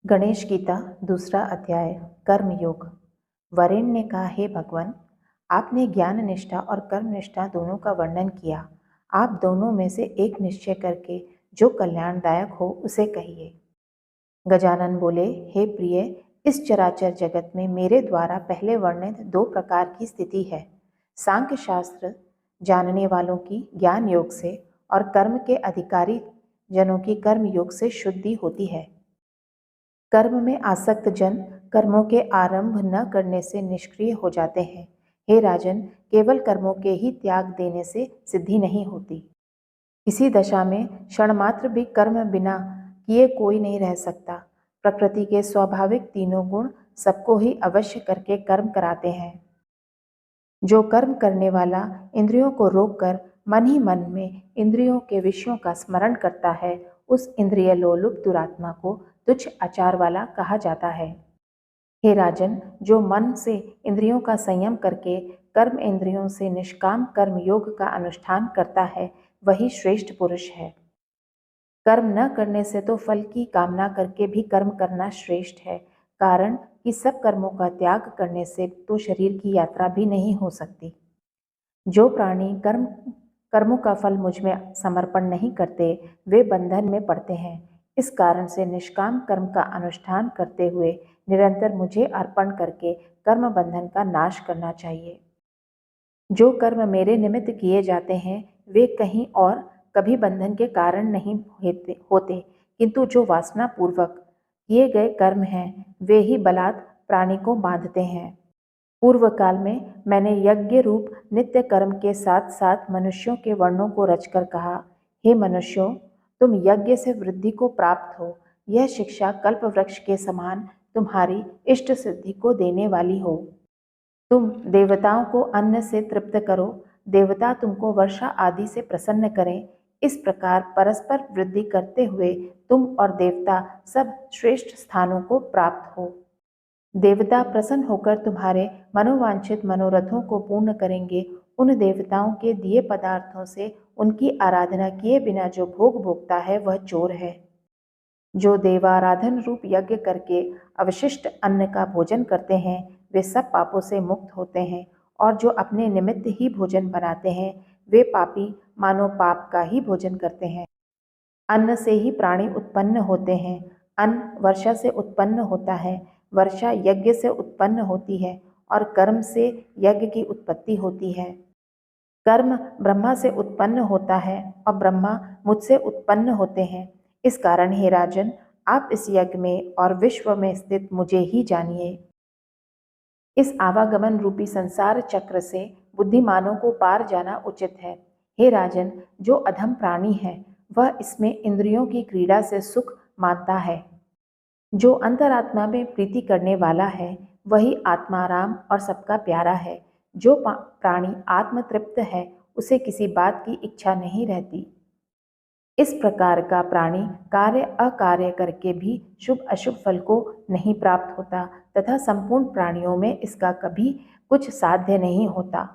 गणेश गीता दूसरा अध्याय कर्मयोग। वरेण्य ने कहा, हे भगवान, आपने ज्ञान निष्ठा और कर्म निष्ठा दोनों का वर्णन किया। आप दोनों में से एक निश्चय करके जो कल्याणदायक हो उसे कहिए। गजानन बोले, हे प्रिय, इस चराचर जगत में मेरे द्वारा पहले वर्णित दो प्रकार की स्थिति है। सांख्य शास्त्र जानने वालों की ज्ञान योग से और कर्म के अधिकारी जनों की कर्म योग से शुद्धि होती है। कर्म में आसक्त जन कर्मों के आरंभ न करने से निष्क्रिय हो जाते हैं। हे राजन, केवल कर्मों के ही त्याग देने से सिद्धि नहीं होती। किसी दशा में क्षण मात्र भी कर्म बिना किए कोई नहीं रह सकता। प्रकृति के स्वाभाविक तीनों गुण सबको ही अवश्य करके कर्म कराते हैं। जो कर्म करने वाला इंद्रियों को रोककर मन ही मन में इंद्रियों के विषयों का स्मरण करता है, उस इंद्रिय लोलुप दुरात्मा को तुच्छ आचार वाला कहा जाता है। हे राजन, जो मन से इंद्रियों का संयम करके कर्म इंद्रियों से निष्काम कर्म योग का अनुष्ठान करता है, वही श्रेष्ठ पुरुष है। कर्म न करने से तो फल की कामना करके भी कर्म करना श्रेष्ठ है, कारण कि सब कर्मों का त्याग करने से तो शरीर की यात्रा भी नहीं हो सकती। जो प्राणी कर्मों का फल मुझ में समर्पण नहीं करते, वे बंधन में पड़ते हैं। इस कारण से निष्काम कर्म का अनुष्ठान करते हुए निरंतर मुझे अर्पण करके कर्म बंधन का नाश करना चाहिए। जो कर्म मेरे निमित्त किए जाते हैं, वे कहीं और कभी बंधन के कारण नहीं होते, किंतु जो वासना पूर्वक किए गए कर्म हैं, वे ही बलात् प्राणी को बांधते हैं। पूर्व काल में मैंने यज्ञ रूप नित्य कर्म के साथ साथ मनुष्यों के वर्णों को रचकर कहा, हे मनुष्यों, तुम यज्ञ से वृद्धि को प्राप्त हो। यह शिक्षा कल्प वृक्ष के समान तुम्हारी इष्ट सिद्धि को देने वाली हो। तुम देवताओं को अन्न से तृप्त करो, देवता तुमको वर्षा आदि से प्रसन्न करें। इस प्रकार परस्पर वृद्धि करते हुए तुम और देवता सब श्रेष्ठ स्थानों को प्राप्त हो। देवता प्रसन्न होकर तुम्हारे मनोवांछित मनोरथों को पूर्ण करेंगे। उन देवताओं के दिए पदार्थों से उनकी आराधना किए बिना जो भोग भोगता है, वह चोर है। जो देवाराधन रूप यज्ञ करके अवशिष्ट अन्न का भोजन करते हैं, वे सब पापों से मुक्त होते हैं, और जो अपने निमित्त ही भोजन बनाते हैं, वे पापी मानो पाप का ही भोजन करते हैं। अन्न से ही प्राणी उत्पन्न होते हैं। अन्न वर्षा से उत्पन्न होता है, वर्षा यज्ञ से उत्पन्न होती है, और कर्म से यज्ञ की उत्पत्ति होती है। कर्म ब्रह्मा से उत्पन्न होता है, और ब्रह्मा मुझसे उत्पन्न होते हैं। इस कारण हे राजन, आप इस यज्ञ में और विश्व में स्थित मुझे ही जानिए। इस आवागमन रूपी संसार चक्र से बुद्धिमानों को पार जाना उचित है। हे राजन, जो अधम प्राणी है, वह इसमें इंद्रियों की क्रीड़ा से सुख मानता है। जो अंतरात्मा में प्रीति करने वाला है, वही आत्माराम और सबका प्यारा है। जो प्राणी आत्मतृप्त है, उसे किसी बात की इच्छा नहीं रहती। इस प्रकार का प्राणी कार्य अकार्य करके भी शुभ अशुभ फल को नहीं प्राप्त होता, तथा संपूर्ण प्राणियों में इसका कभी कुछ साध्य नहीं होता।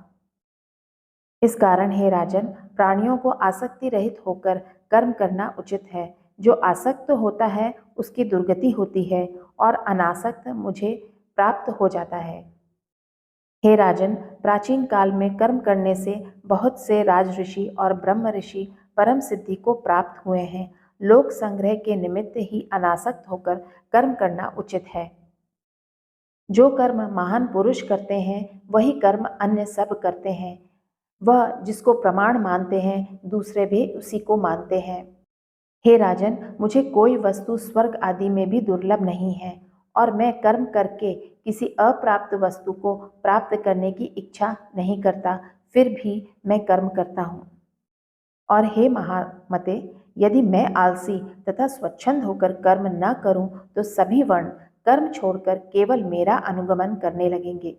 इस कारण हे राजन, प्राणियों को आसक्ति रहित होकर कर्म करना उचित है। जो आसक्त होता है, उसकी दुर्गति होती है, और अनासक्त मुझे प्राप्त हो जाता है। हे राजन, प्राचीन काल में कर्म करने से बहुत से राज ऋषि और ब्रह्म ऋषि परम सिद्धि को प्राप्त हुए हैं। लोक संग्रह के निमित्त ही अनासक्त होकर कर्म करना उचित है। जो कर्म महान पुरुष करते हैं, वही कर्म अन्य सब करते हैं। वह जिसको प्रमाण मानते हैं, दूसरे भी उसी को मानते हैं। हे राजन, मुझे कोई वस्तु स्वर्ग आदि में भी दुर्लभ नहीं है, और मैं कर्म करके किसी अप्राप्त वस्तु को प्राप्त करने की इच्छा नहीं करता, फिर भी मैं कर्म करता हूँ। और हे महामते, यदि मैं आलसी तथा स्वच्छंद होकर कर्म न करूं, तो सभी वर्ण कर्म छोड़कर केवल मेरा अनुगमन करने लगेंगे।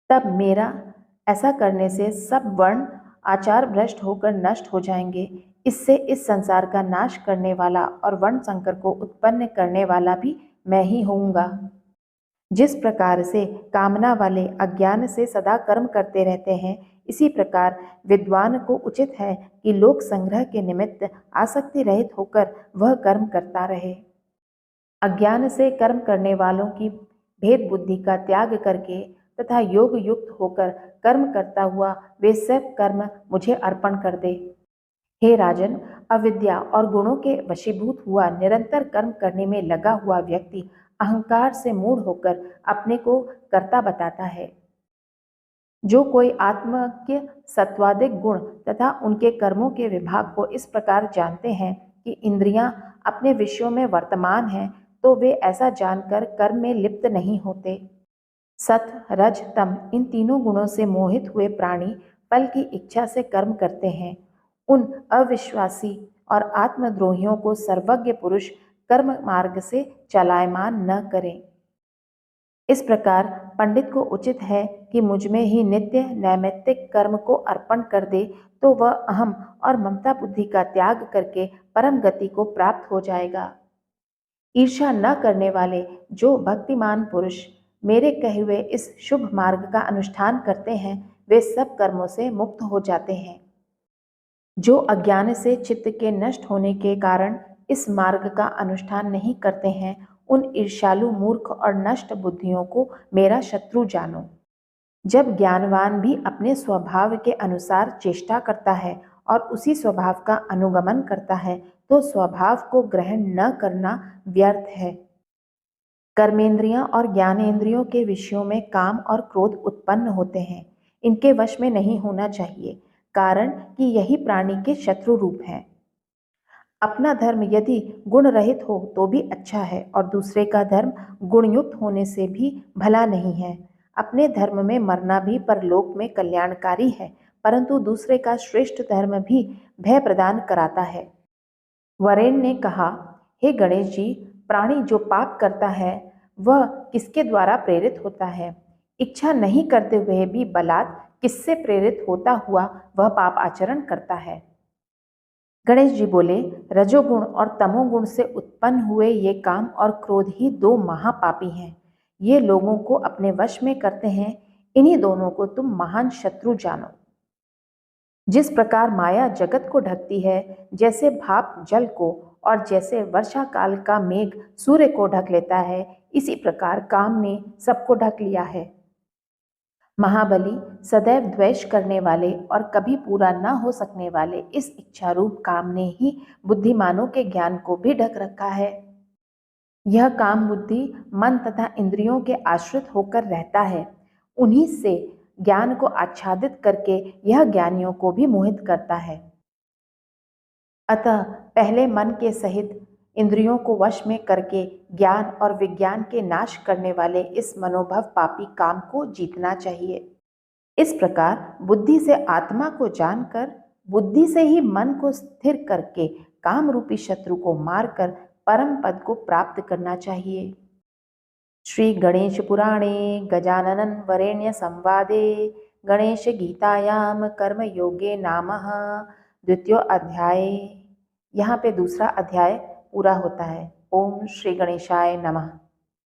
तब मेरा ऐसा करने से सब वर्ण आचार भ्रष्ट होकर नष्ट हो जाएंगे। इससे इस संसार का नाश करने वाला और वर्ण संकर को उत्पन्न करने वाला भी मैं ही होऊंगा। जिस प्रकार से कामना वाले अज्ञान से सदा कर्म करते रहते हैं, इसी प्रकार विद्वान को उचित है कि लोक संग्रह के निमित्त आसक्ति रहित होकर वह कर्म करता रहे। अज्ञान से कर्म करने वालों की भेद बुद्धि का त्याग करके तथा योग युक्त होकर कर्म करता हुआ वे सब कर्म मुझे अर्पण कर दे। हे राजन, अविद्या और गुणों के वशीभूत हुआ निरंतर कर्म करने में लगा हुआ व्यक्ति अहंकार से मूढ़ होकर अपने को कर्ता बताता है। जो कोई आत्मज्ञ सत्वादिक गुण तथा उनके कर्मों के विभाग को इस प्रकार जानते हैं कि इंद्रियां अपने विषयों में वर्तमान हैं, तो वे ऐसा जानकर कर्म में लिप्त नहीं होते। सत, रज, तम इन तीनों गुणों से मोहित हुए प्राणी फल की इच्छा से कर्म करते हैं। उन अविश्वासी और आत्मद्रोहियों को सर्वज्ञ पुरुष कर्म मार्ग से चलायमान न करें। इस प्रकार पंडित को उचित है कि मुझ में ही नित्य नैमित्तिक कर्म को अर्पण कर दे, तो वह अहम और ममता बुद्धि का त्याग करके परम गति को प्राप्त हो जाएगा। ईर्ष्या न करने वाले जो भक्तिमान पुरुष मेरे कहे हुए इस शुभ मार्ग का अनुष्ठान करते हैं, वे सब कर्मों से मुक्त हो जाते हैं। जो अज्ञान से चित्त के नष्ट होने के कारण इस मार्ग का अनुष्ठान नहीं करते हैं, उन ईर्ष्यालु मूर्ख और नष्ट बुद्धियों को मेरा शत्रु जानो। जब ज्ञानवान भी अपने स्वभाव के अनुसार चेष्टा करता है और उसी स्वभाव का अनुगमन करता है, तो स्वभाव को ग्रहण न करना व्यर्थ है। कर्मेंद्रियां और ज्ञानेंद्रियों के विषयों में काम और क्रोध उत्पन्न होते हैं। इनके वश में नहीं होना चाहिए, कारण कि यही प्राणी के शत्रु रूप हैं। अपना धर्म यदि गुण रहित हो तो भी अच्छा है और दूसरे का धर्म गुणयुक्त होने से भी भला नहीं है। अपने धर्म में मरना भी परलोक में कल्याणकारी है, परंतु दूसरे का श्रेष्ठ धर्म भी भय प्रदान कराता है। वरेण्य ने कहा, हे गणेश जी, प्राणी जो पाप करता है वह किसके द्वारा प्रेरित होता है? इच्छा नहीं करते हुए भी बलात् किससे प्रेरित होता हुआ वह पाप आचरण करता है? गणेश जी बोले, रजोगुण और तमोगुण से उत्पन्न हुए ये काम और क्रोध ही दो महापापी हैं। ये लोगों को अपने वश में करते हैं। इन्हीं दोनों को तुम महान शत्रु जानो। जिस प्रकार माया जगत को ढकती है, जैसे भाप जल को और जैसे वर्षा काल का मेघ सूर्य को ढक लेता है, इसी प्रकार काम ने सबको ढक लिया है। महाबली, सदैव द्वेष करने वाले और कभी पूरा न हो सकने वाले इस इच्छारूप काम ने ही बुद्धिमानों के ज्ञान को भी ढक रखा है। यह काम बुद्धि, मन तथा इंद्रियों के आश्रित होकर रहता है। उन्हीं से ज्ञान को आच्छादित करके यह ज्ञानियों को भी मोहित करता है। अतः पहले मन के सहित इंद्रियों को वश में करके ज्ञान और विज्ञान के नाश करने वाले इस मनोभव पापी काम को जीतना चाहिए। इस प्रकार बुद्धि से आत्मा को जानकर, बुद्धि से ही मन को स्थिर करके काम रूपी शत्रु को मारकर परम पद को प्राप्त करना चाहिए। श्री गणेश पुराणे गजानन वरेण्य संवादे गणेश गीतायाम कर्म योगे नामः द्वितीय अध्याय। यहाँ पे दूसरा अध्याय पूरा होता है। ओम श्री गणेशाय नमः।